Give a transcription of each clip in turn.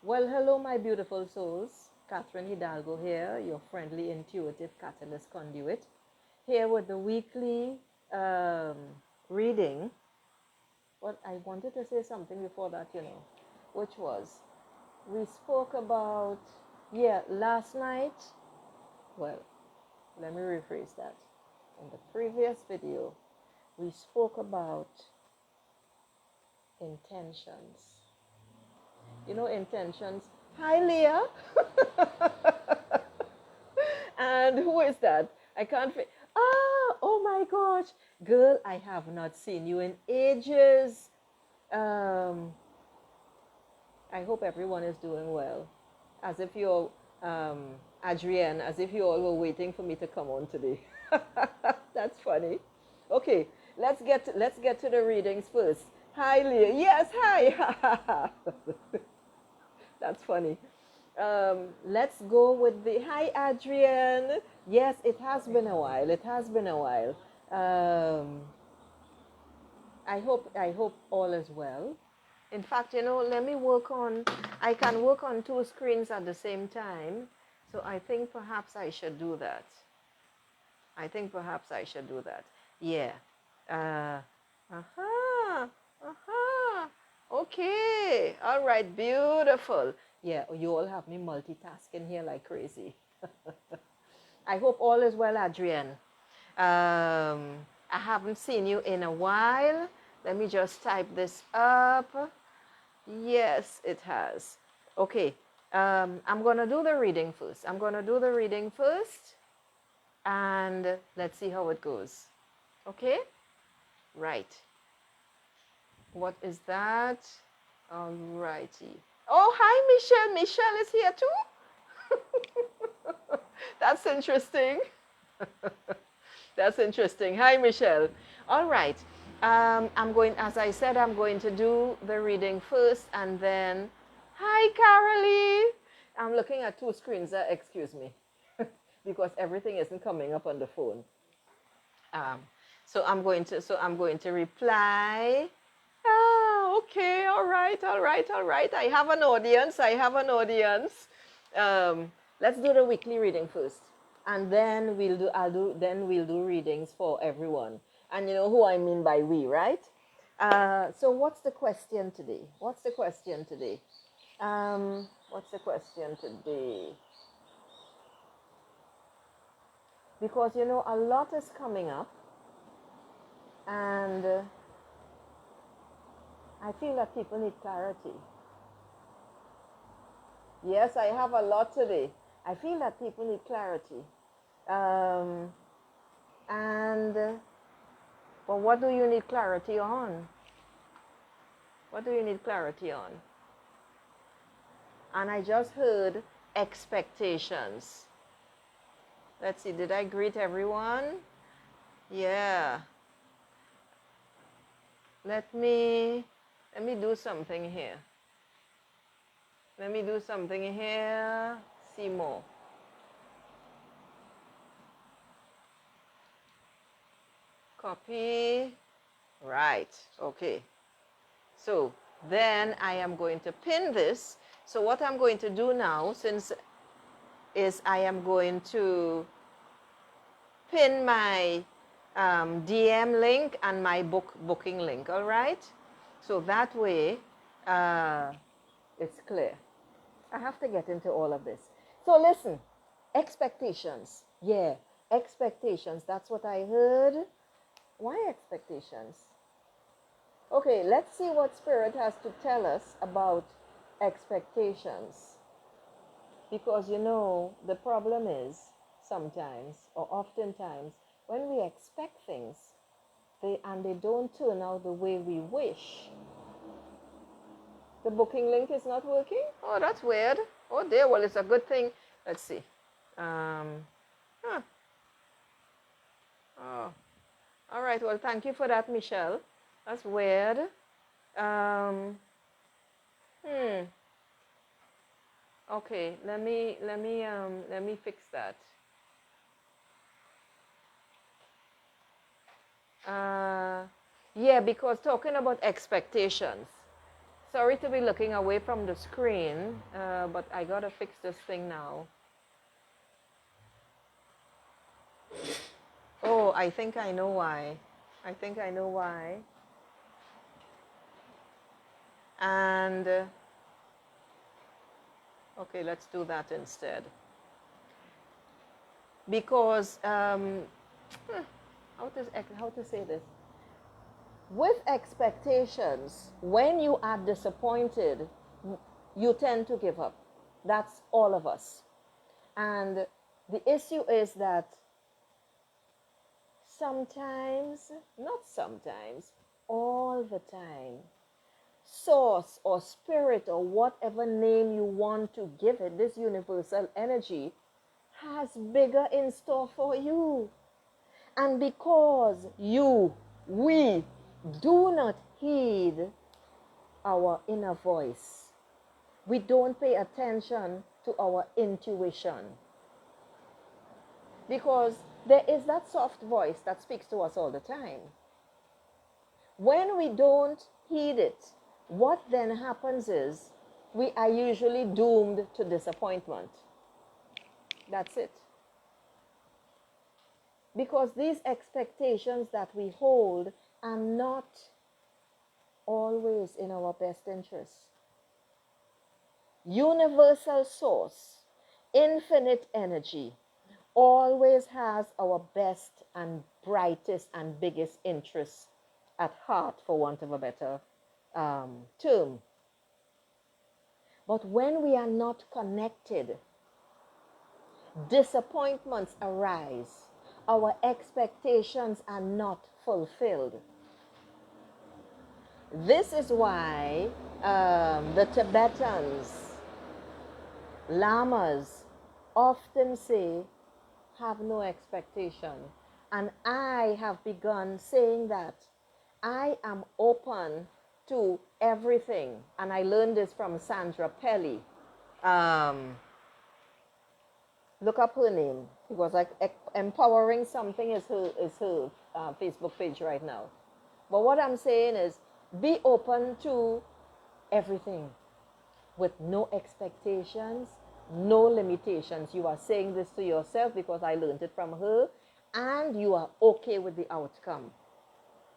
Well, hello, my beautiful souls. Catherine Hidalgo here, your friendly, intuitive catalyst conduit, here with the weekly um, reading. But I wanted to say something before that, which was we spoke about, last night. Well, let me rephrase that. In the previous video, we spoke about intentions. Intentions. Hi, Leah. And who is that? I can't. Oh my gosh, girl! I have not seen you in ages. Um, I hope everyone is doing well. As if you're, Adrienne, as if you all were waiting for me to come on today. That's funny. Okay, let's get to the readings first. Hi, Leah. Yes, hi. That's funny. Let's go with the hi, Adrian. Yes, it has been a while. It has been a while. Um, I hope all is well. In fact, let me work on. I can work on two screens at the same time. So I think perhaps I should do that. Yeah. Aha. Aha. Okay. All right. Beautiful. Yeah, you all have me multitasking here like crazy. I hope all is well, Adrienne. I haven't seen you in a while. Let me just type this up. Yes, it has. Okay. I'm going to do the reading first. And let's see how it goes. Okay? Right. What is that? All righty. Oh, hi, Michelle. Michelle is here too? That's interesting. That's interesting. Hi, Michelle. All right. As I said, I'm going to do the reading first and then, hi, Carolee. I'm looking at two screens, excuse me, because everything isn't coming up on the phone. So I'm going to reply. Okay, all right. I have an audience. Let's do the weekly reading first, and then we'll do readings for everyone. And you know who I mean by we, right? So what's the question today? Because a lot is coming up, and I feel that people need clarity. Yes, I have a lot today. I feel that people need clarity. But what do you need clarity on? And I just heard expectations. Let's see, did I greet everyone? Yeah. Let me do something here. See more. Copy. Right. Okay. So then I am going to pin this. So what I'm going to do now, is I am going to pin my DM link and my booking link. All right. So that way, it's clear. I have to get into all of this. So listen, expectations. Yeah, expectations. That's what I heard. Why expectations? Okay, let's see what Spirit has to tell us about expectations. Because the problem is sometimes or oftentimes when we expect things they don't turn out the way we wish. The booking link is not working? Oh, that's weird. Oh dear, well, it's a good thing. Let's see. Oh, all right, well, thank you for that, Michelle. That's weird. Okay, let me fix that. Yeah, because talking about expectations. Sorry to be looking away from the screen, but I gotta fix this thing now. Oh, I think I know why. I think I know why. And, okay, let's do that instead. Because, how to say this? With expectations, when you are disappointed, you tend to give up. That's all of us. And the issue is that sometimes, not sometimes, all the time, source or spirit or whatever name you want to give it, this universal energy, has bigger in store for you. And because we do not heed our inner voice, we don't pay attention to our intuition. Because there is that soft voice that speaks to us all the time. When we don't heed it, what then happens is we are usually doomed to disappointment. That's it. Because these expectations that we hold are not always in our best interest. Universal source, infinite energy, always has our best and brightest and biggest interests at heart, for want of a better term. But when we are not connected, disappointments arise. Our expectations are not fulfilled. This is why the Tibetans, lamas, often say, have no expectation. And I have begun saying that I am open to everything. And I learned this from Sandra Pelly. Look up her name, because like Empowering Something is her Facebook page right now. But what I'm saying is, be open to everything with no expectations, no limitations. You are saying this to yourself because I learned it from her, and you are okay with the outcome.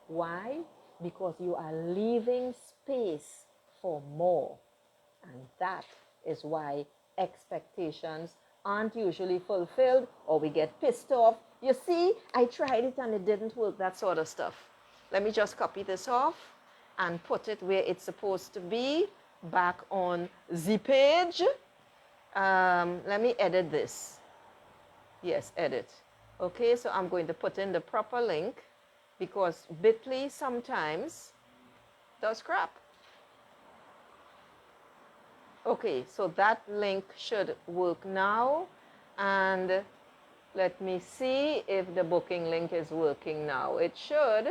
Why? Because you are leaving space for more. And that is why expectations aren't usually fulfilled, or we get pissed off. You see, I tried it and it didn't work, that sort of stuff. Let me just copy this off and put it where it's supposed to be, back on the page. Let me edit this. Yes, edit. Okay, so I'm going to put in the proper link, because Bitly sometimes does crap. Okay, so that link should work now. And let me see if the booking link is working now. It should.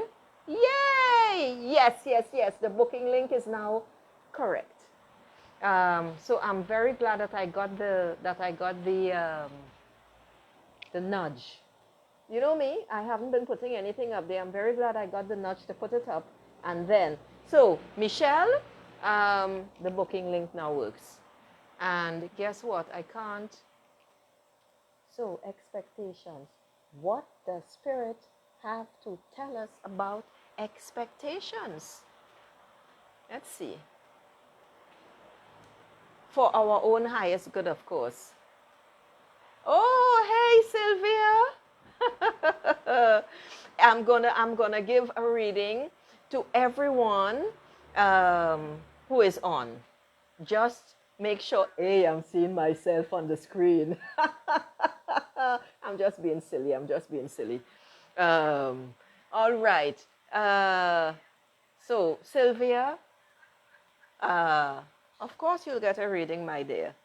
Yay! Yes, yes, yes. The booking link is now correct. So I'm very glad that I got the nudge. You know me, I haven't been putting anything up there. I'm very glad I got the nudge to put it up. And then, so Michelle, the booking link now works. And guess what? I can't. So, expectations. What does Spirit have to tell us about expectations? Let's see. For our own highest good, of course. Oh, hey, Sylvia. I'm gonna give a reading to everyone who is on. Just make sure, hey, I'm seeing myself on the screen. I'm just being silly. All right. So, Sylvia, of course you'll get a reading, my dear.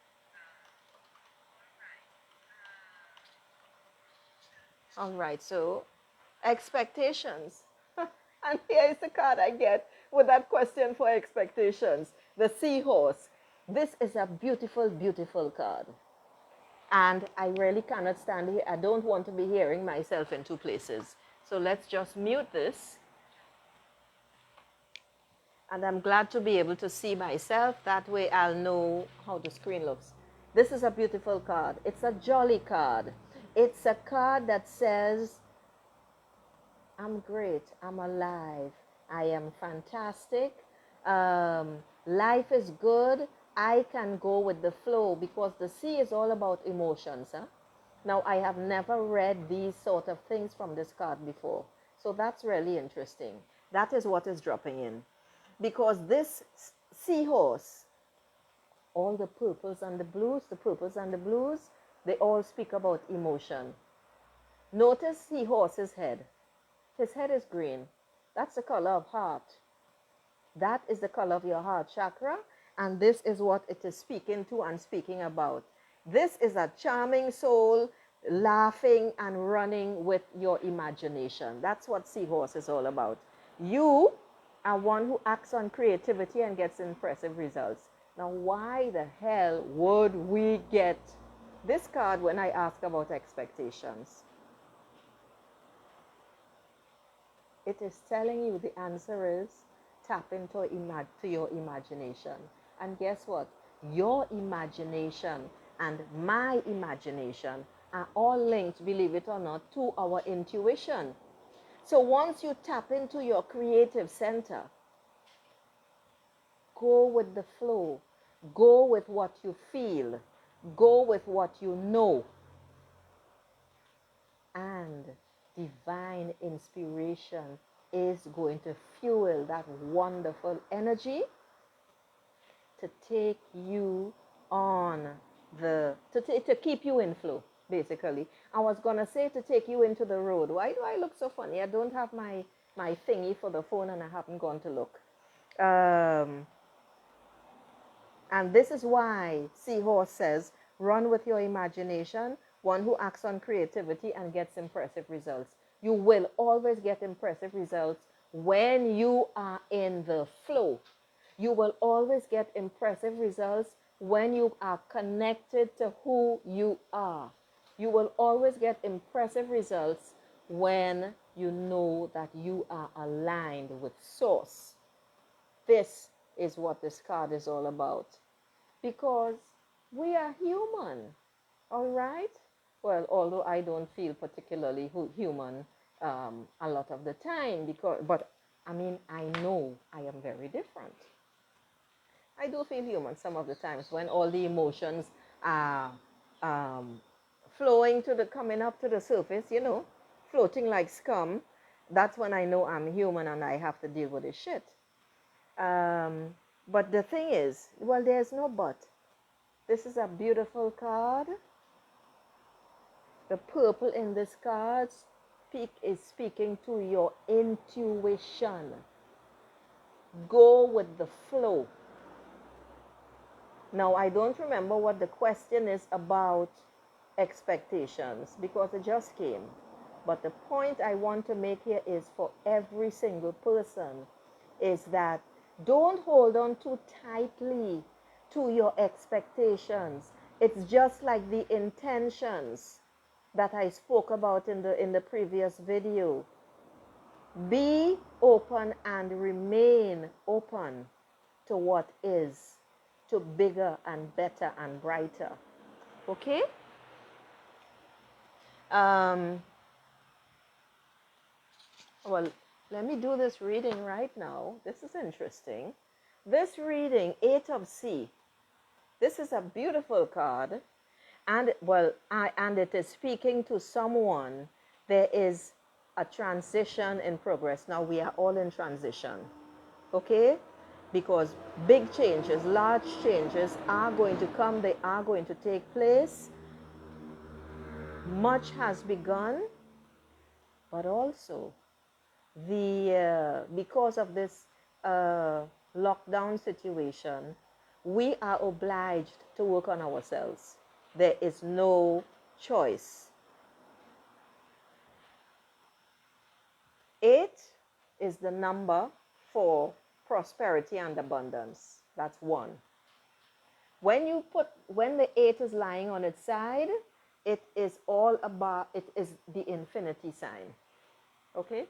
All right, so expectations. And here is the card I get with that question for expectations. The seahorse. This is a beautiful, beautiful card. And I really cannot stand here. I don't want to be hearing myself in two places. So let's just mute this. And I'm glad to be able to see myself. That way I'll know how the screen looks. This is a beautiful card. It's a jolly card. It's a card that says, I'm great. I'm alive. I am fantastic. Life is good. I can go with the flow, because the sea is all about emotions. Huh? Now, I have never read these sort of things from this card before. So that's really interesting. That is what is dropping in. Because this seahorse, all the purples and the blues, they all speak about emotion. Notice seahorse's head. His head is green. That's the color of heart. That is the color of your heart chakra. And this is what it is speaking to and speaking about. This is a charming soul laughing and running with your imagination. That's what seahorse is all about. You are one who acts on creativity and gets impressive results. Now, why the hell would we get this card when I ask about expectations? It is telling you the answer is tap into your imagination. And guess what? Your imagination and my imagination are all linked, believe it or not, to our intuition. So once you tap into your creative center, go with the flow. Go with what you feel. Go with what you know. And divine inspiration is going to fuel that wonderful energy to take you on to keep you in flow, basically. I was going to say to take you into the road. Why do I look so funny? I don't have my thingy for the phone and I haven't gone to look. And this is why Seahorse says, run with your imagination, one who acts on creativity and gets impressive results. You will always get impressive results when you are in the flow. You will always get impressive results when you are connected to who you are. You will always get impressive results when you know that you are aligned with Source. This is what this card is all about. Because we are human, all right? Well, although I don't feel particularly human a lot of the time, but I mean, I know I am very different. I do feel human some of the times when all the emotions are coming up to the surface, you know, floating like scum. That's when I know I'm human and I have to deal with this shit. But the thing is, well, there's no but. This is a beautiful card. The purple in this card is speaking to your intuition. Go with the flow. Now, I don't remember what the question is about expectations because it just came. But the point I want to make here is for every single person is that don't hold on too tightly to your expectations. It's just like the intentions that I spoke about in the previous video. Be open and remain open to what is, to bigger and better and brighter. Okay? Well, let me do this reading right now. This is interesting. This reading, 8 of C. This is a beautiful card. And, well, and it is speaking to someone. There is a transition in progress. Now, we are all in transition. Okay? Because big changes, large changes are going to come. They are going to take place. Much has begun. But also, because of this lockdown situation, we are obliged to work on ourselves. There is no choice. 8 is the number for prosperity and abundance. That's 1. When the 8 is lying on its side, it is the infinity sign. Okay?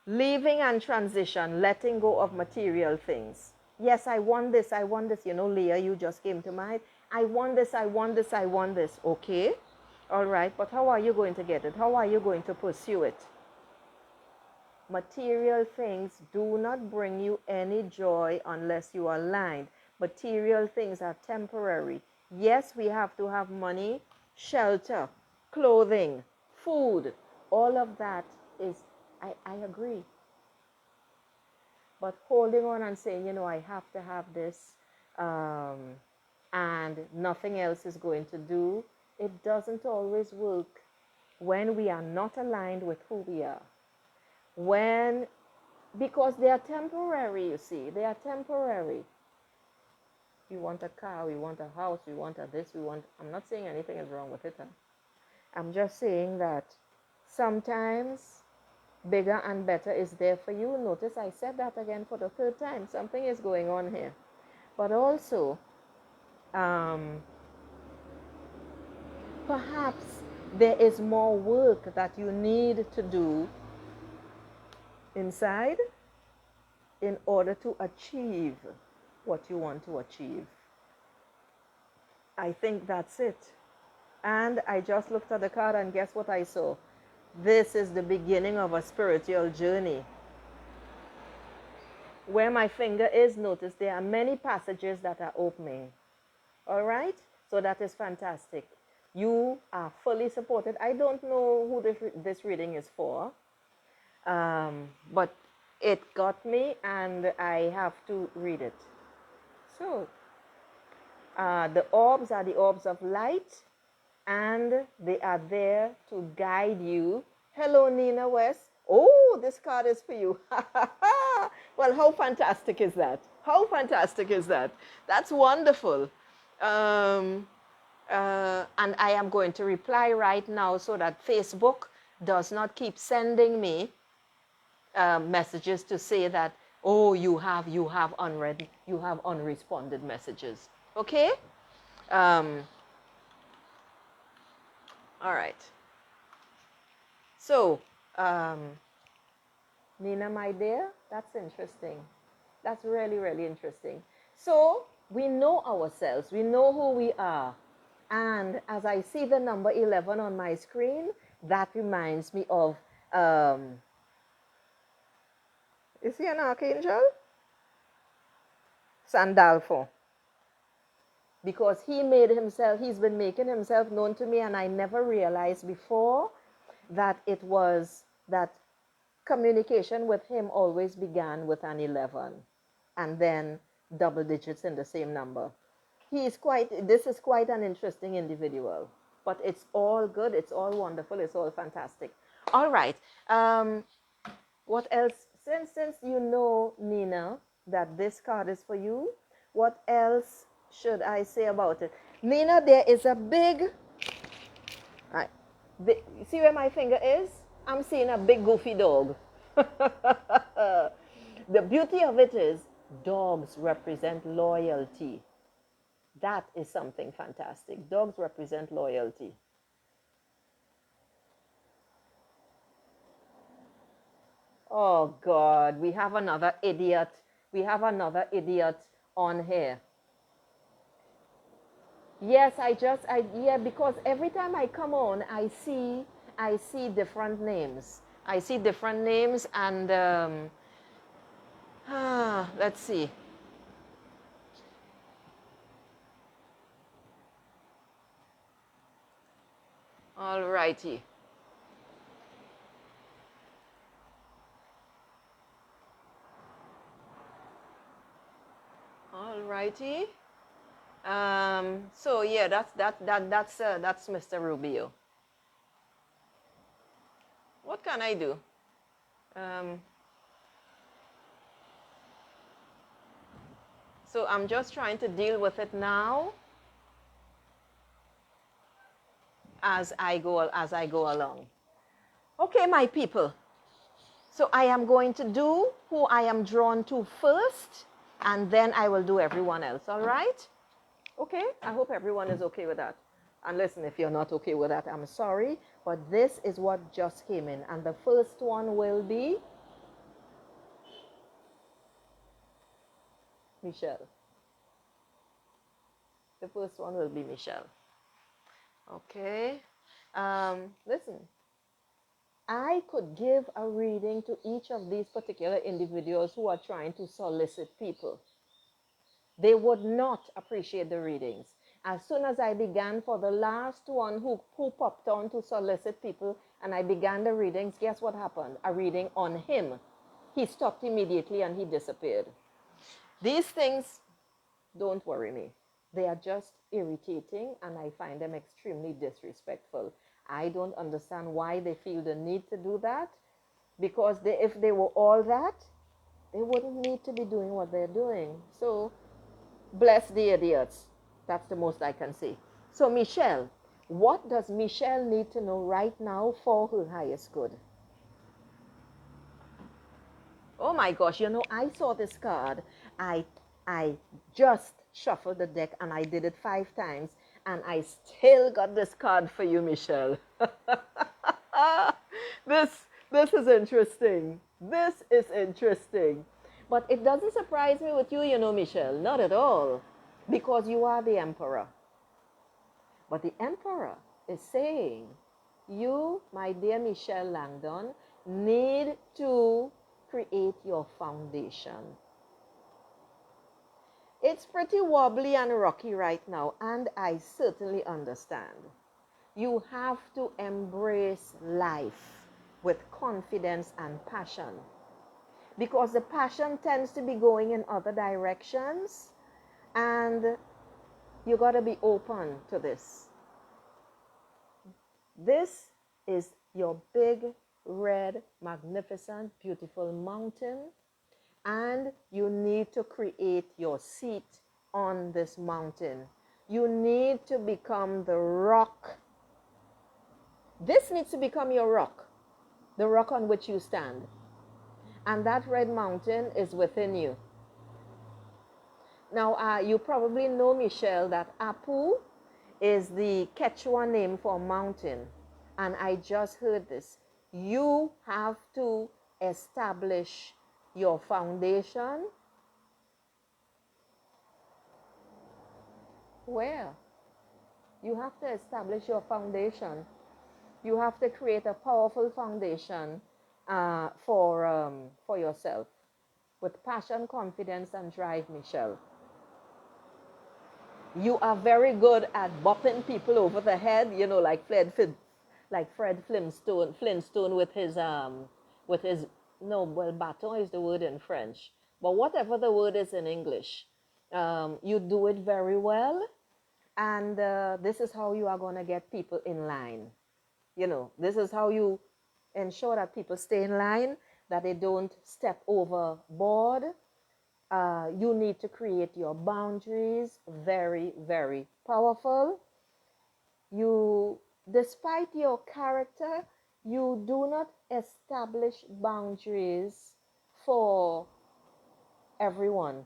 Leaving and transition, letting go of material things. Yes, I want this, I want this. You know, Leah, you just came to mind. I want this, I want this, I want this. Okay, all right, but how are you going to get it? How are you going to pursue it? Material things do not bring you any joy unless you are aligned. Material things are temporary. Yes, we have to have money, shelter, clothing, food. All of that is, I agree. But holding on and saying, you know, I have to have this, and nothing else is going to do, it doesn't always work when we are not aligned with who we are. Because they are temporary, you see, they are temporary. We want a car, we want a house, we want a this, I'm not saying anything is wrong with it. I'm just saying that sometimes bigger and better is there for you. Notice I said that again for the third time. Something is going on here. But also, perhaps there is more work that you need to do inside in order to achieve what you want to achieve. I think that's it. And I just looked at the card and guess what I saw? This is the beginning of a spiritual journey. Where my finger is, notice there are many passages that are opening. All right? So that is fantastic. You are fully supported. I don't know who this reading is for, but it got me and I have to read it. So, the orbs are the orbs of light, and they are there to guide you. Hello, Nina West. Oh, this card is for you. Well, how fantastic is that? How fantastic is that? That's wonderful. And I am going to reply right now so that Facebook does not keep sending me messages to say that, oh, you have unread, you have unresponded messages. Okay? All right. So, Nina, my dear, that's interesting. That's really, really interesting. So, we know ourselves. We know who we are. And as I see the number 11 on my screen, that reminds me of, is he an archangel? Sandalfo. Because he's been making himself known to me, and I never realized before that it was that communication with him always began with an 11 and then double digits in the same number. This is quite an interesting individual, but it's all good, it's all wonderful, it's all fantastic. All right, what else? Since you know, Nina, that this card is for you, what else should I say about it? Nina, there is a big, see where my finger is? I'm seeing a big goofy dog. The beauty of it is dogs represent loyalty. That is something fantastic. Dogs represent loyalty. Oh God, we have another idiot. We have another idiot on here. Yes, because every time I come on, I see different names. I see different names, and let's see. All righty. All righty. So yeah, that's Mr. Rubio. What can I do? So I'm just trying to deal with it now as I go along. Okay, my people. So I am going to do who I am drawn to first, and then I will do everyone else. All right? Okay? I hope everyone is okay with that. And listen, if you're not okay with that, I'm sorry, but this is what just came in. And the first one will be Michelle. The first one will be Michelle. Okay. Listen, I could give a reading to each of these particular individuals who are trying to solicit people. They would not appreciate the readings. As soon as I began for the last one who popped on to solicit people and I began the readings, guess what happened? A reading on him. He stopped immediately and he disappeared. These things don't worry me. They are just irritating and I find them extremely disrespectful. I don't understand why they feel the need to do that, because if they were all that, they wouldn't need to be doing what they're doing. So, bless the idiots. That's the most I can say. So, Michelle, what does Michelle need to know right now for her highest good? Oh my gosh, I saw this card. I I just shuffled the deck and I did it 5 times and I still got this card for you, Michelle. this is interesting. This is interesting. But it doesn't surprise me with you, Michelle. Not at all. Because you are the emperor. But the emperor is saying, you, my dear Michelle Langdon, need to create your foundation. It's pretty wobbly and rocky right now, and I certainly understand. You have to embrace life with confidence and passion, because the passion tends to be going in other directions, and you got to be open to this. This is your big, red, magnificent, beautiful mountain, and you need to create your seat on this mountain. You need to become the rock. This needs to become your rock, the rock on which you stand. And that red mountain is within you. Now, you probably know, Michelle, that Apu is the Quechua name for mountain. And I just heard this. You have to establish your foundation. Where? You have to establish your foundation. You have to create a powerful foundation for yourself with passion, confidence, and drive, Michelle. You are very good at bopping people over the head, like Fred Flintstone with his no, well, baton is the word in French, but whatever the word is in English, you do it very well, and this is how you are going to get people in line. This is how you ensure that people stay in line, that they don't step overboard. You need to create your boundaries, very, very powerful. Despite your character, you do not establish boundaries for everyone.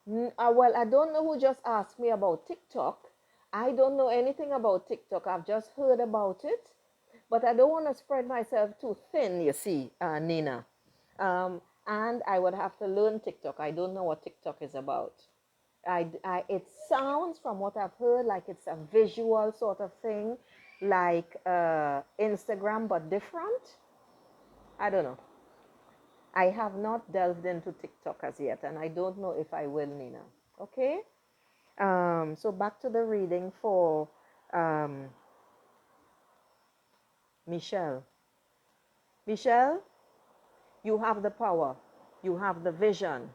Well, I don't know who just asked me about TikTok. I don't know anything about TikTok. I've just heard about it, but I don't want to spread myself too thin, you see, Nina. And I would have to learn TikTok. I don't know what TikTok is about. It sounds, from what I've heard, like it's a visual sort of thing, like Instagram, but different. I don't know. I have not delved into TikTok as yet, and I don't know if I will, Nina. Okay? So back to the reading for Michelle. Michelle, you have the power. You have the vision.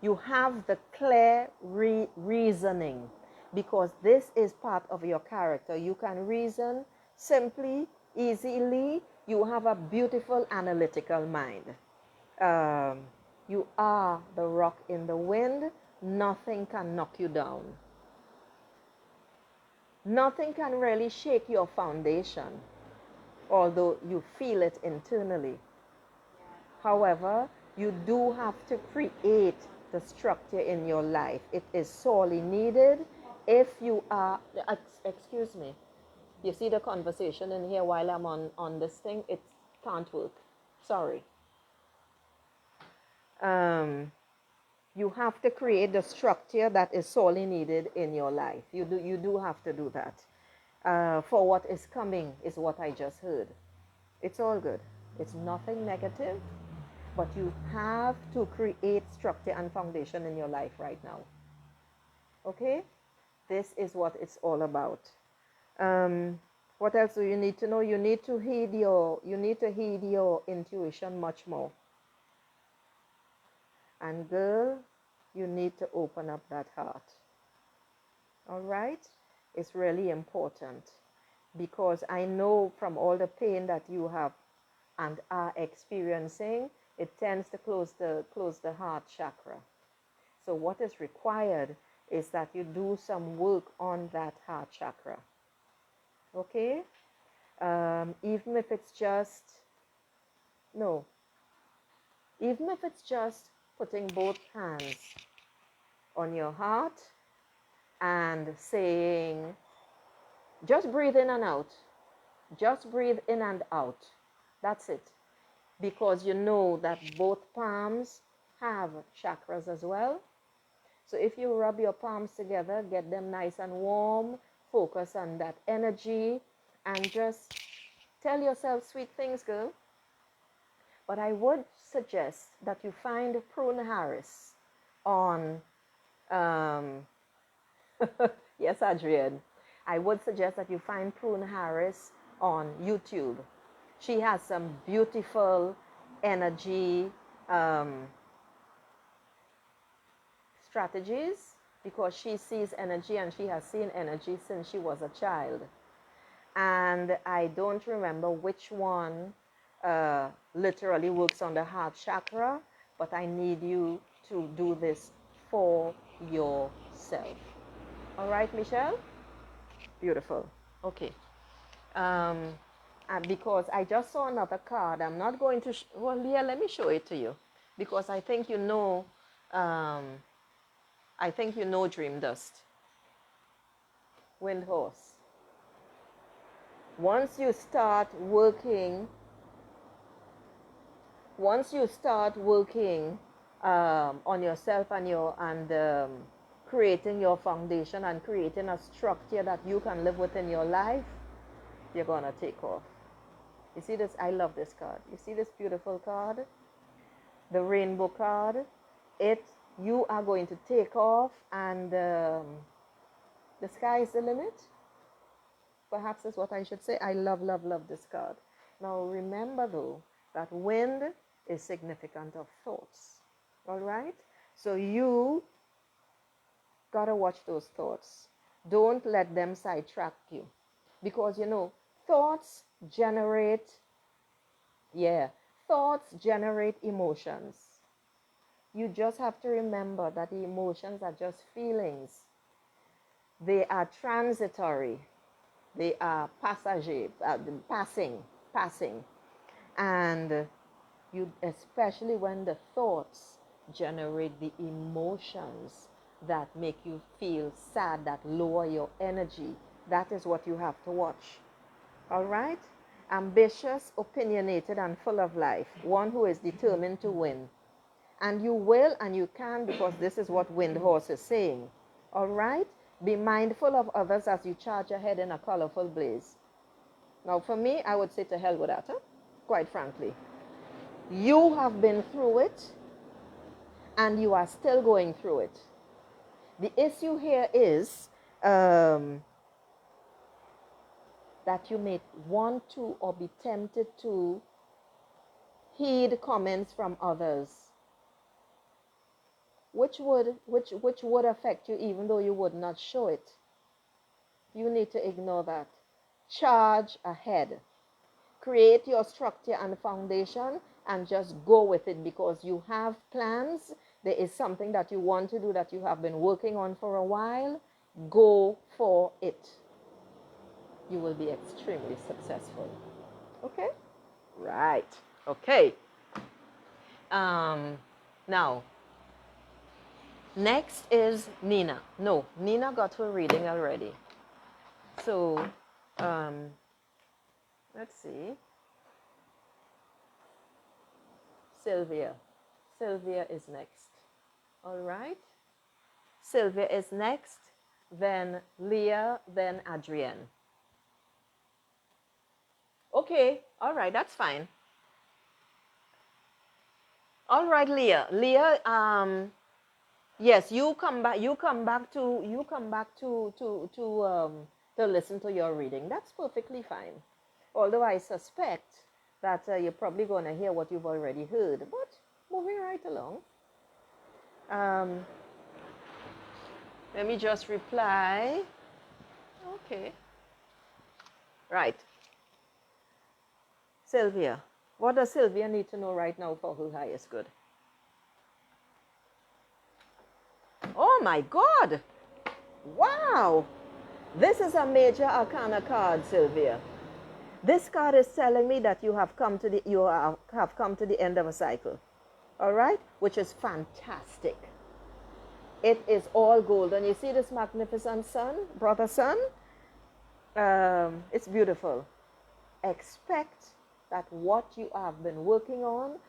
You have the clear reasoning, because this is part of your character. You can reason simply, easily. You have a beautiful analytical mind. You are the rock in the wind. Nothing can knock you down. Nothing can really shake your foundation, although you feel it internally. However, you do have to create the structure in your life. It is sorely needed if you are, excuse me, you see the conversation in here while I'm on this thing, it can't work. Sorry. You have to create the structure that is sorely needed in your life. You do have to do that. For what is coming is what I just heard. It's all good. It's nothing negative, but you have to create structure and foundation in your life right now. Okay? This is what it's all about. What else do you need to know? You need to heed your intuition much more. And girl, you need to open up that heart. All right? It's really important, because I know from all the pain that you have and are experiencing, it tends to close the heart chakra. So what is required is that you do some work on that heart chakra. Okay? Even if it's just, no, even if it's just putting both hands on your heart and saying, just breathe in and out. Just breathe in and out. That's it. Because you know that both palms have chakras as well. So if you rub your palms together, get them nice and warm, focus on that energy, and just tell yourself sweet things, girl. But I would suggest that you find Prune Harris on, yes, Adrienne. I would suggest that you find Prune Harris on YouTube. She has some beautiful energy strategies, because she sees energy and she has seen energy since she was a child. And I don't remember which one literally works on the heart chakra, but I need you to do this for yourself. All right, Michelle? Beautiful. Okay. Because I just saw another card. I'm not going to, well, yeah, let me show it to you. Because I think you know, Dream Dust. Wind Horse. Once you start working on yourself and creating your foundation and creating a structure that you can live with in your life, you're gonna take off. You see this? I love this card. You see this beautiful card? The rainbow card. You are going to take off, and the sky is the limit. Perhaps is what I should say. I love, love, love this card. Now remember though, that wind is significant of thoughts. All right? So you gotta watch those thoughts. Don't let them sidetrack you. Because thoughts generate, thoughts generate emotions. You just have to remember that the emotions are just feelings. They are transitory. They are passing. And especially when the thoughts generate the emotions that make you feel sad, that lower your energy, that is what you have to watch. All right? Ambitious, opinionated, and full of life. One who is determined to win. And you will and you can, because this is what Wind Horse is saying. All right? Be mindful of others as you charge ahead in a colorful blaze. Now, for me, I would say to hell with that, quite frankly. You have been through it, and you are still going through it. The issue here is that you may want to or be tempted to heed comments from others, which would affect you even though you would not show it. You need to ignore that. Charge ahead. Create your structure and foundation and just go with it, because you have plans. There is something that you want to do that you have been working on for a while. Go for it. You will be extremely successful. Okay? Right. Okay. Now, next is Nina. No, Nina got her reading already. So, let's see. Sylvia. Sylvia is next. All right. Sylvia is next, then Leah, then Adrienne. Okay, all right, that's fine. All right, Leah. Leah, yes, you come back. You come back to listen to your reading. That's perfectly fine. Although I suspect that you're probably going to hear what you've already heard, but moving right along. Let me just reply. Okay. Right. Sylvia. What does Sylvia need to know right now for her highest good? Oh my God! Wow! This is a major arcana card, Sylvia. This card is telling me that you have come to the end of a cycle. All right? Which is fantastic. It is all golden. You see this magnificent sun, brother sun? It's beautiful. Expect that what you have been working on,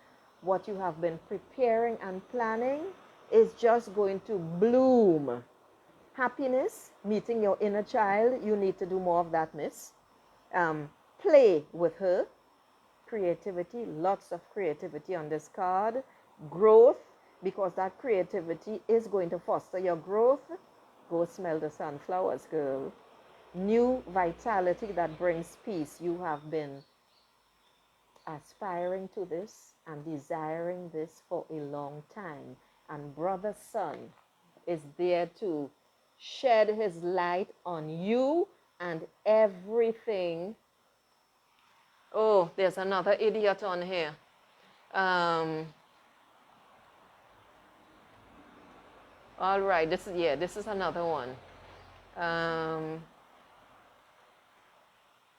what you have been preparing and planning is just going to bloom. Happiness, meeting your inner child, you need to do more of that, miss. Play with her. Creativity, lots of creativity on this card. Growth, because that creativity is going to foster your growth. Go smell the sunflowers, girl. New vitality that brings peace. You have been aspiring to this and desiring this for a long time. And Brother Sun is there to shed his light on you and everything. Oh, there's another idiot on here. All right, this is another one.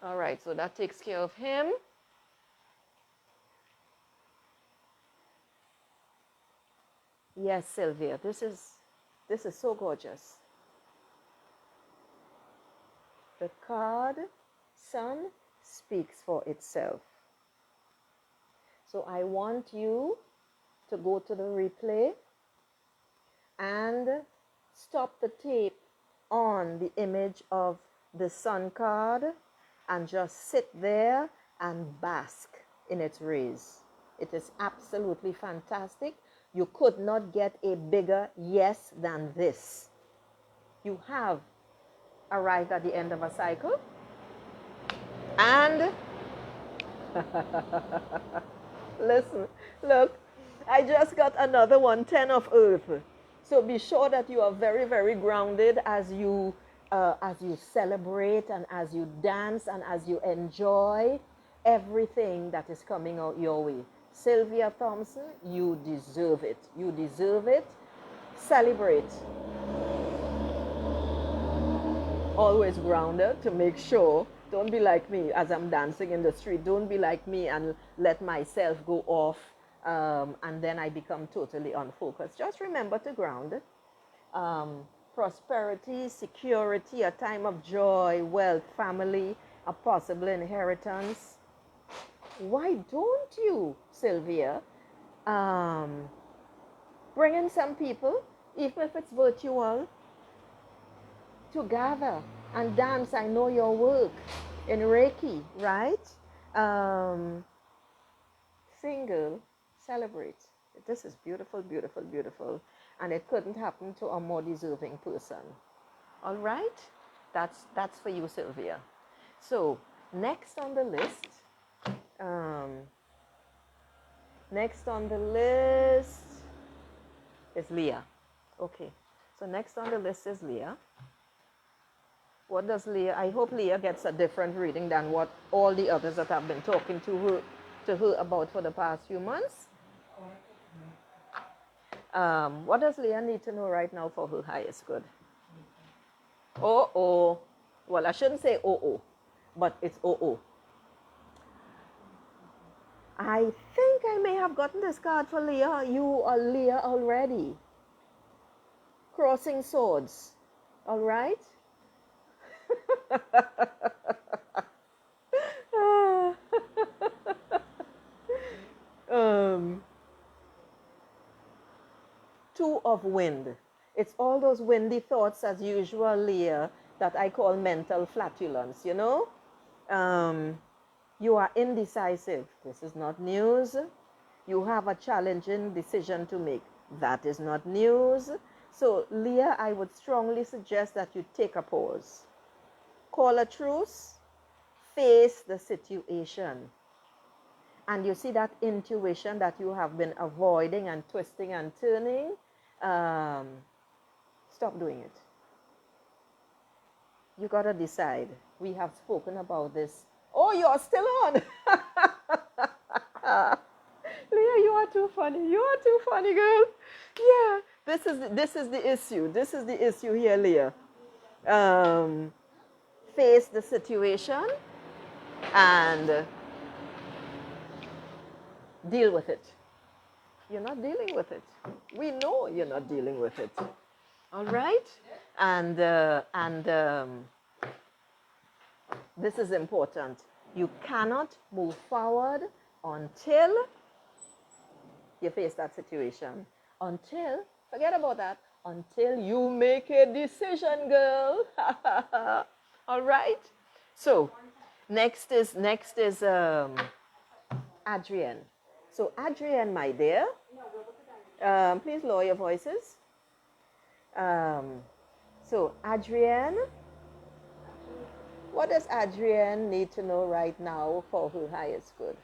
All right, so that takes care of him. Yes, Sylvia, this is so gorgeous. The card Sun speaks for itself. So I want you to go to the replay and stop the tape on the image of the Sun card and just sit there and bask in its rays. It is absolutely fantastic. You could not get a bigger yes than this. You have arrived at the end of a cycle. And listen, look, I just got another one, 10 of Earth. So be sure that you are very, very grounded as you celebrate and as you dance and as you enjoy everything that is coming out your way. Sylvia Thompson, you deserve it. You deserve it. Celebrate. Always grounded to make sure. Don't be like me as I'm dancing in the street. Don't be like me and let myself go off and then I become totally unfocused. Just remember to ground. Prosperity, security, a time of joy, wealth, family, a possible inheritance. Why don't you, Sylvia, bring in some people, even if it's virtual, to gather and dance? I know your work in Reiki, right? Single, celebrate. This is beautiful, beautiful, beautiful. And it couldn't happen to a more deserving person. All right? That's for you, Sylvia. So, next on the list, is Leah. Okay. So next on the list is Leah. What does Leah? I hope Leah gets a different reading than what all the others that I've been talking to her about for the past few months. What does Leah need to know right now for her highest good? Oh. Well, I shouldn't say oh, but it's oh. I think I may have gotten this card for Leah. You are Leah already. Crossing swords. All right? Two of wind. It's all those windy thoughts as usual, Leah, that I call mental flatulence, you know. You are indecisive. This is not news. You have a challenging decision to make. That is not news. So, Leah, I would strongly suggest that you take a pause. Call a truce. Face the situation. And you see that intuition that you have been avoiding and twisting and turning, stop doing it. You got to decide. We have spoken about this. Oh, you're still on. Leah, you are too funny. You are too funny, girl. Yeah, this is the issue. This is the issue here, Leah. Face the situation and deal with it. You're not dealing with it. We know you're not dealing with it. All right? And this is important. You cannot move forward until you face that situation. Until, forget about that, until you make a decision, girl. All right? So, next is Adrienne. So, Adrienne, my dear, please lower your voices. So, Adrienne, what does Adrienne need to know right now for her highest good?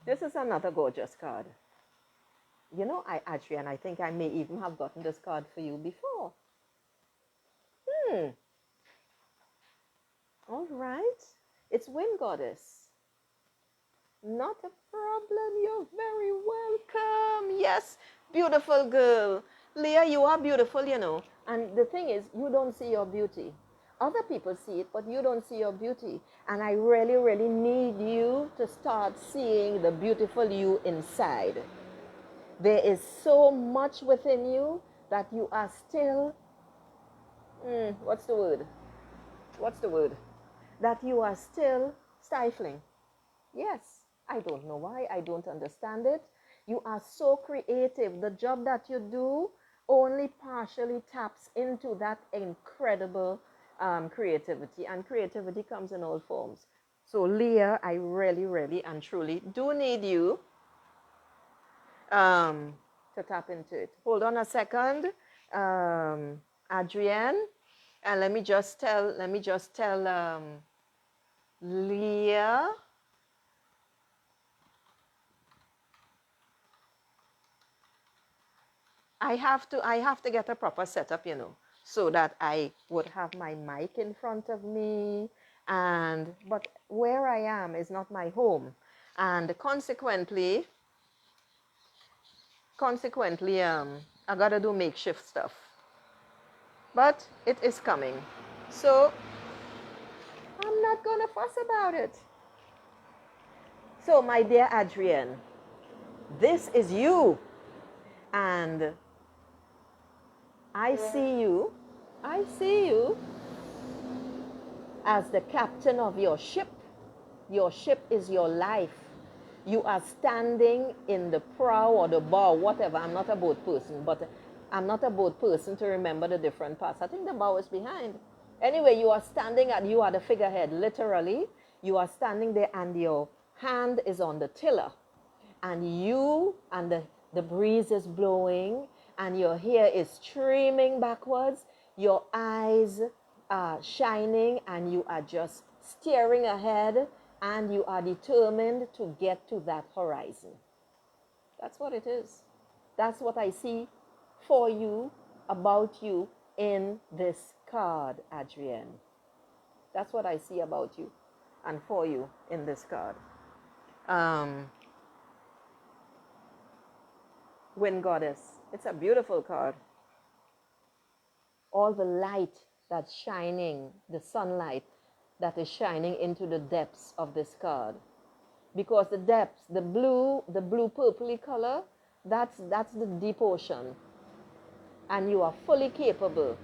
This is another gorgeous card. You know, Adrienne, I think I may even have gotten this card for you before. All right. It's Wind Goddess. Not a problem. You're very welcome. Yes, beautiful girl. Leah, you are beautiful, you know. And the thing is, you don't see your beauty. Other people see it, but you don't see your beauty. And I really, really need you to start seeing the beautiful you inside. There is so much within you that you are still, what's the word? What's the word? That you are still stifling. Yes, I don't know why. I don't understand it. You are so creative. The job that you do only partially taps into that incredible creativity. And creativity comes in all forms. So, Leah, I really, really and truly do need you to tap into it. Hold on a second, Adrienne, and let me just tell Leah. I have to get a proper setup, you know, so that I would have my mic in front of me, but where I am is not my home, and consequently, I gotta do makeshift stuff. But it is coming. So I'm not gonna fuss about it. So my dear Adrienne, this is you. And I see you as the captain of your ship. Your ship is your life. You are standing in the prow or the bow, whatever. I'm not a boat person, but I'm not a boat person to remember the different parts. I think the bow is behind. Anyway, you are the figurehead, literally. You are standing there and your hand is on the tiller. And the breeze is blowing and your hair is streaming backwards. Your eyes are shining and you are just staring ahead and you are determined to get to that horizon. That's what it is. That's what I see for you, about you in this card, Adrienne. That's what I see about you and for you in this card. Wind Goddess. It's a beautiful card. All the light that's shining, the sunlight that is shining into the depths of this card. Because the depths, the blue purpley color, that's the deep ocean. And you are fully capable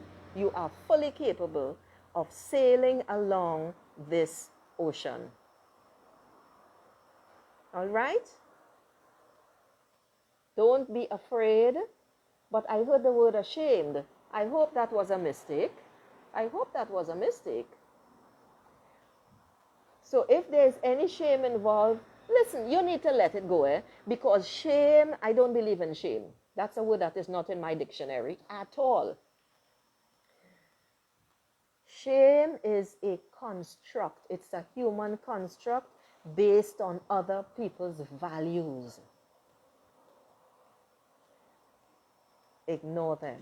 of sailing along this ocean. All right? Don't be afraid. But I heard the word ashamed. I hope that was a mistake. I hope that was a mistake. So if there's any shame involved, listen, you need to let it go, because shame, I don't believe in shame. That's a word that is not in my dictionary at all. Shame is a construct. It's a human construct based on other people's values. Ignore them.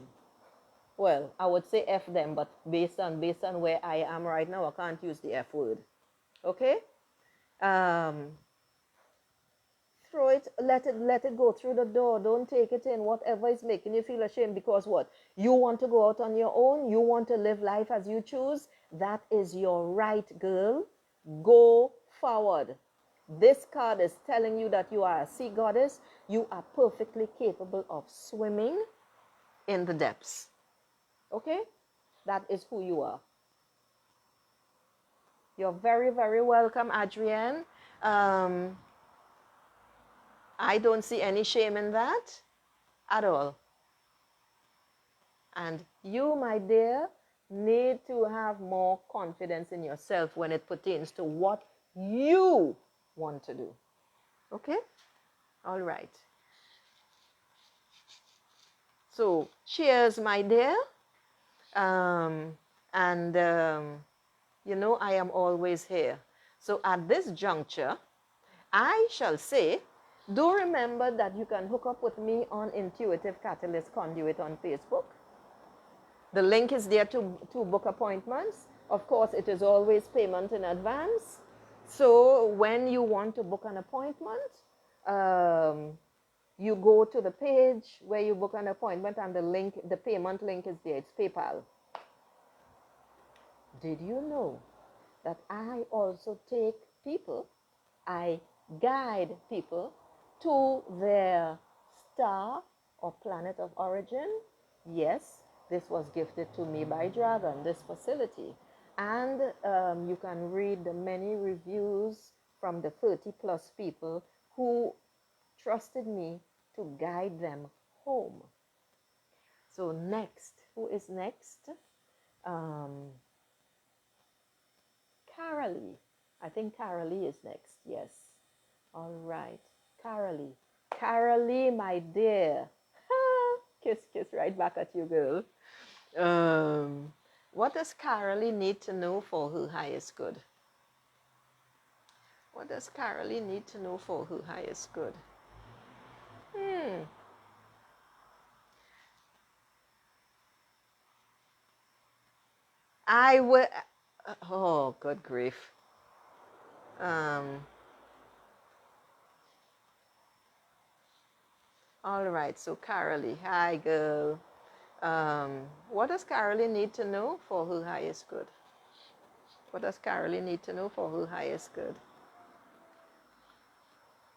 Well, I would say F them, but based on where I am right now, I can't use the F word. Okay? Throw it, let it go through the door. Don't take it in. Whatever is making you feel ashamed, because what? You want to go out on your own. You want to live life as you choose. That is your right, girl. Go forward. This card is telling you that you are a sea goddess. You are perfectly capable of swimming in the depths. Okay? That is who you are. You're very, very welcome, Adrienne. I don't see any shame in that at all. And you, my dear, need to have more confidence in yourself when it pertains to what you want to do. Okay? All right. So, cheers, my dear. You know, I am always here. So, at this juncture, I shall say, do remember that you can hook up with me on Intuitive Catalyst Conduit on Facebook. The link is there to book appointments. Of course, it is always payment in advance. So when you want to book an appointment, you go to the page where you book an appointment, and the payment link is there. It's PayPal. Did you know that I also take people, I guide people to their star or planet of origin? Yes, this was gifted to me by Dragon, this facility. And you can read the many reviews from the 30 plus people who trusted me to guide them home. So next, who is next? Carolee. I think Carolee is next. Yes. All right. Carolee. Carolee, my dear. Kiss, kiss right back at you, girl. What does Carolee need to know for her highest good? What does Carolee need to know for her highest good? I will. Oh, good grief. All right. So, Carolee, hi, girl. What does Carolee need to know for her highest good? What does Carolee need to know for her highest good?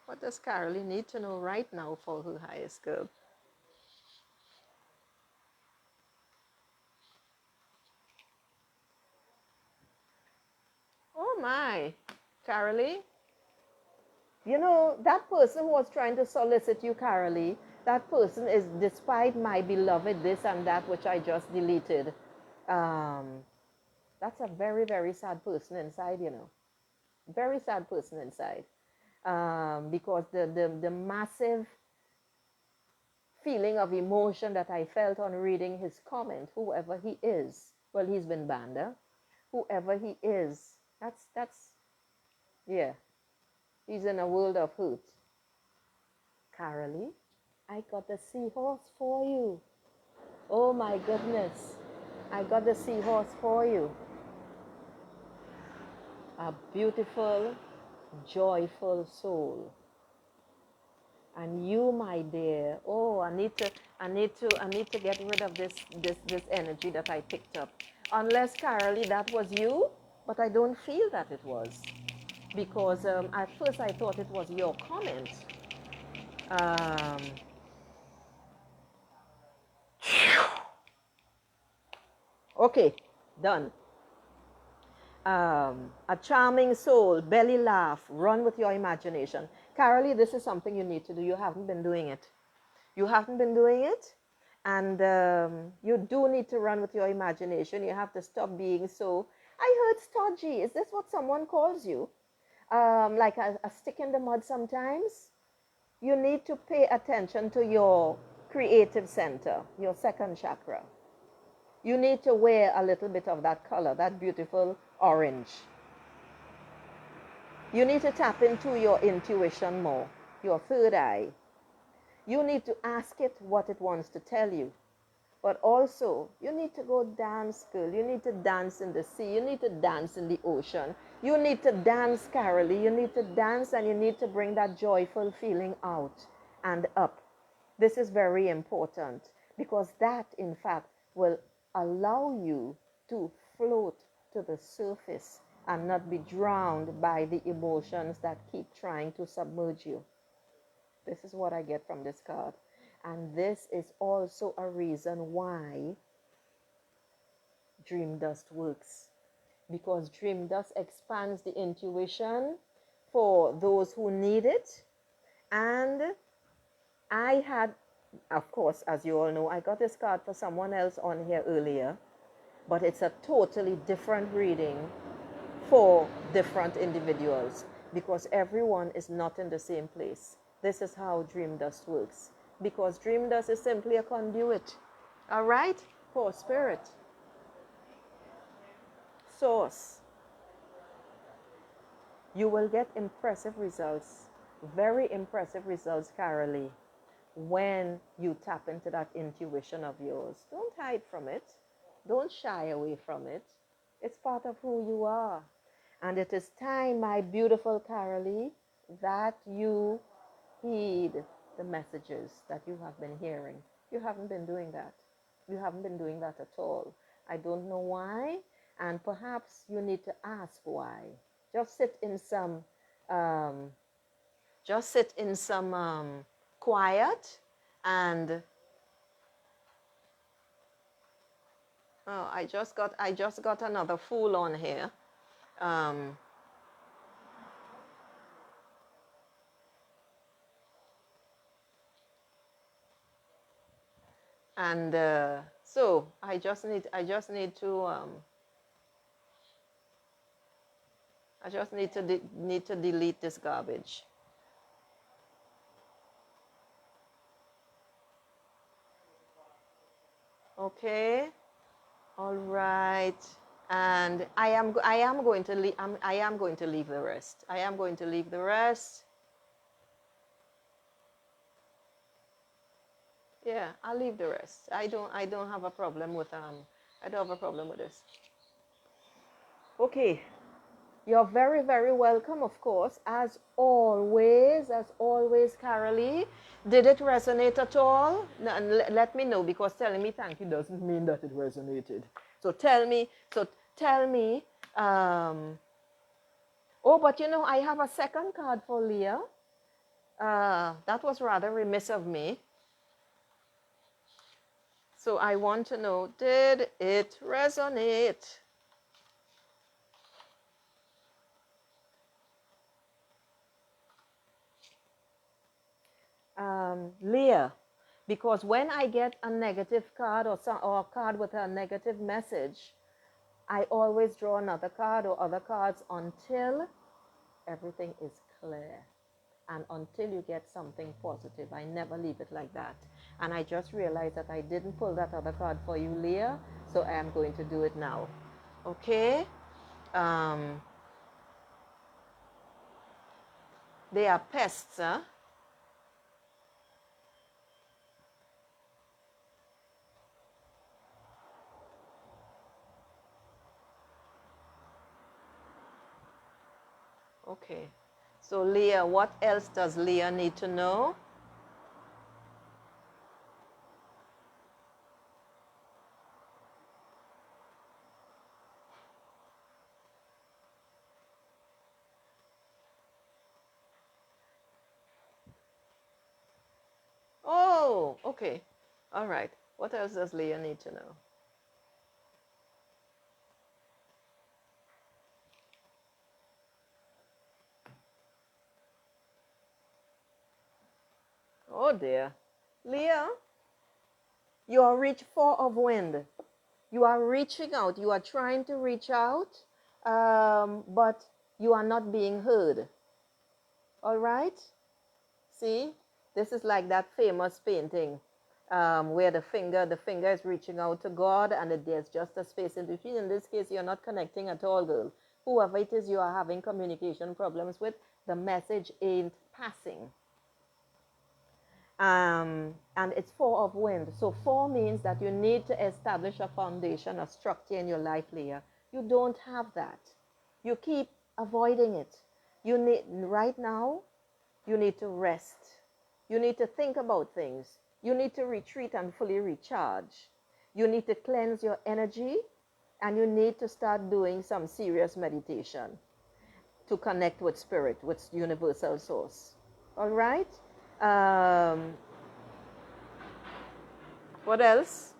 What does Carolee need to know right now for her highest good? Oh my, Carolee. You know, that person who was trying to solicit you, Carolee, that person is, despite my beloved this and that, which I just deleted, that's a very, very sad person inside, you know. Very sad person inside. Because the massive feeling of emotion that I felt on reading his comment, whoever he is, well, he's been banned, whoever he is, yeah, he's in a world of hurt. Carolee, I got the seahorse for you. Oh my goodness, I got the seahorse for you. A beautiful, joyful soul. And you, my dear, oh, I need to get rid of this energy that I picked up. Unless, Carolee, that was you, but I don't feel that it was, because at first I thought it was your comment. Okay, done. a charming soul, belly laugh, run with your imagination. Carolee, this is something you need to do. You haven't been doing it. You haven't been doing it. And you do need to run with your imagination. You have to stop being so, I heard stodgy. Is this what someone calls you? Like a stick in the mud sometimes? You need to pay attention to your creative center, your second chakra. You need to wear a little bit of that color, that beautiful orange. You need to tap into your intuition more, your third eye. You need to ask it what it wants to tell you. But also, you need to go dance, girl. You need to dance in the sea. You need to dance in the ocean. You need to dance, Carolee. You need to dance and you need to bring that joyful feeling out and up. This is very important because that, in fact, will allow you to float to the surface and not be drowned by the emotions that keep trying to submerge you. This is what I get from this card. And this is also a reason why dream dust works. Because dream dust expands the intuition for those who need it. And I had, of course, as you all know, I got this card for someone else on here earlier. But it's a totally different reading for different individuals. Because everyone is not in the same place. This is how dream dust works. Because dream dust is simply a conduit. All right? For spirit. Source. You will get impressive results. Very impressive results, Carolee, when you tap into that intuition of yours. Don't hide from it. Don't shy away from it. It's part of who you are. And it is time, my beautiful Carolee, that you heed the messages that you have been hearing. You haven't been doing that. You haven't been doing that at all. I don't know why, and perhaps you need to ask why. Just sit in some, quiet, and oh, I just got another fool on here. And so I just need to delete this garbage. Okay. All right. And I am going to leave the rest. I am going to leave the rest. Yeah, I'll leave the rest. I don't have a problem with I don't have a problem with this. Okay. You're very, very welcome, of course, as always, Carolee. Did it resonate at all? Let me know, because telling me thank you doesn't mean that it resonated. So tell me, oh, but you know, I have a second card for Leah. That was rather remiss of me. So I want to know, did it resonate? Leah, because when I get a negative card or a card with a negative message, I always draw another card or other cards until everything is clear and until you get something positive. I never leave it like that. And I just realized that I didn't pull that other card for you, Leah, so I am going to do it now. Okay? They are pests, huh? Okay. So Leah, what else does Leah need to know? Oh, okay. All right. What else does Leah need to know? Oh dear. Leah, you are reach 4 of wind. You are reaching out. You are trying to reach out, but you are not being heard. All right? See? This is like that famous painting where the finger is reaching out to God and there's just a space in between. In this case, you're not connecting at all, girl. Whoever it is you are having communication problems with, the message ain't passing. And it's 4 of wind. So 4 means that you need to establish a foundation, a structure in your life, Leah. You don't have that. You keep avoiding it. You need, right now, you need to rest. You need to think about things. You need to retreat and fully recharge. You need to cleanse your energy, and you need to start doing some serious meditation to connect with spirit, with universal source. All right? What else?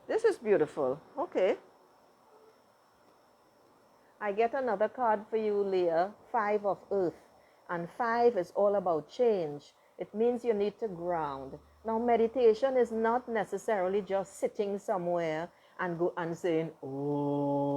This is beautiful. Okay. I get another card for you, Leah. 5 of earth. And 5 is all about change. It means you need to ground. Now, meditation is not necessarily just sitting somewhere and go and saying, oh.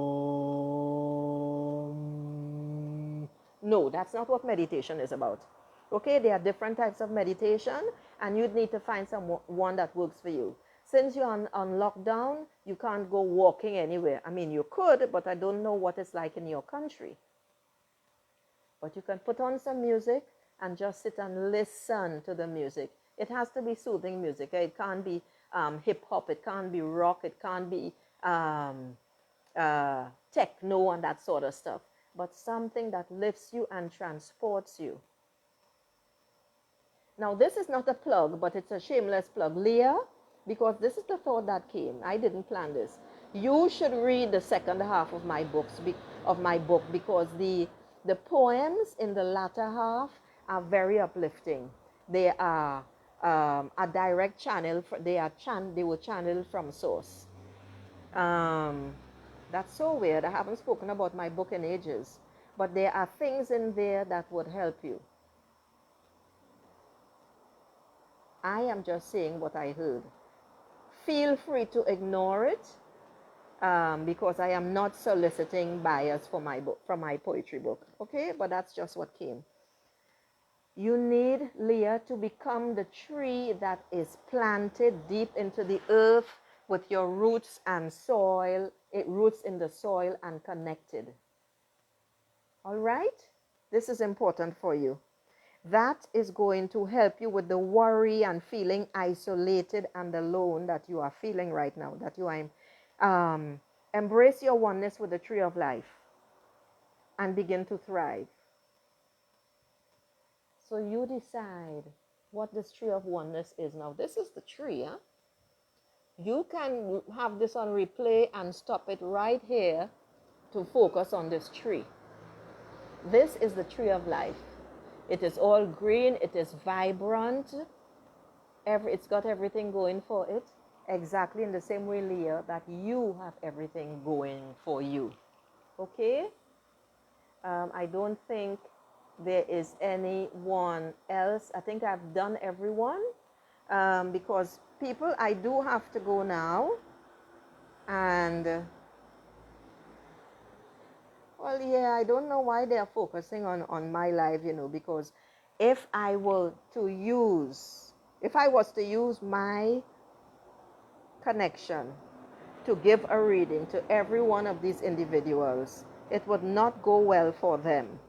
No, that's not what meditation is about. Okay, there are different types of meditation, and you'd need to find one that works for you. Since you're on lockdown, you can't go walking anywhere. I mean, you could, but I don't know what it's like in your country. But you can put on some music and just sit and listen to the music. It has to be soothing music. It can't be hip-hop, it can't be rock, it can't be techno and that sort of stuff. But something that lifts you and transports you. Now, this is not a plug, but it's a shameless plug. Leah, because this is the thought that came. I didn't plan this. You should read the second half of my book because the poems in the latter half are very uplifting. They are a direct channel. They were channeled from source. That's so weird. I haven't spoken about my book in ages, but there are things in there that would help you. I am just saying what I heard. Feel free to ignore it because I am not soliciting buyers for my book, from my poetry book. Okay, but that's just what came. You need, Leah, to become the tree that is planted deep into the earth with your roots and soil, roots in the soil and connected. All right? This is important for you. That is going to help you with the worry and feeling isolated and alone that you are feeling right now, that you are. Embrace your oneness with the tree of life and begin to thrive. So you decide what this tree of oneness is. Now, this is the tree. Huh? You can have this on replay and stop it right here to focus on this tree. This is the tree of life. It is all green. It is vibrant. It's got everything going for it. Exactly in the same way, Leah, that you have everything going for you. Okay? I don't think there is anyone else. I think I've done everyone because people, I do have to go now. And, well, yeah, I don't know why they are focusing on my life, because if I was to use my connection to give a reading to every one of these individuals, it would not go well for them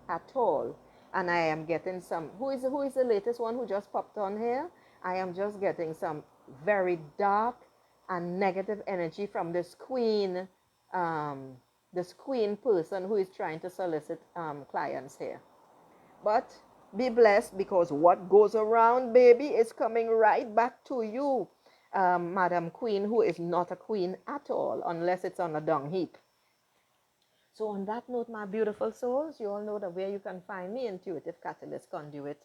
at all. And I am getting some, who is the latest one who just popped on here? I am just getting some very dark and negative energy from this queen person who is trying to solicit clients here. But be blessed, because what goes around, baby, is coming right back to you, Madam Queen, who is not a queen at all, unless it's on a dung heap. So on that note, my beautiful souls, you all know that where you can find me, Intuitive Catalyst Conduit,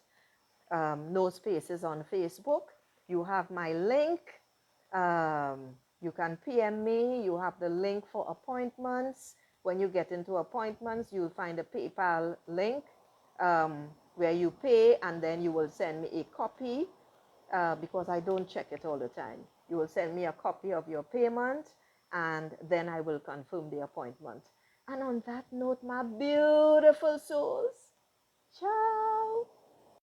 no spaces on Facebook. You have my link. You can PM me. You have the link for appointments. When you get into appointments, you'll find a PayPal link where you pay and then you will send me a copy because I don't check it all the time. You will send me a copy of your payment and then I will confirm the appointment. And on that note, my beautiful souls, ciao.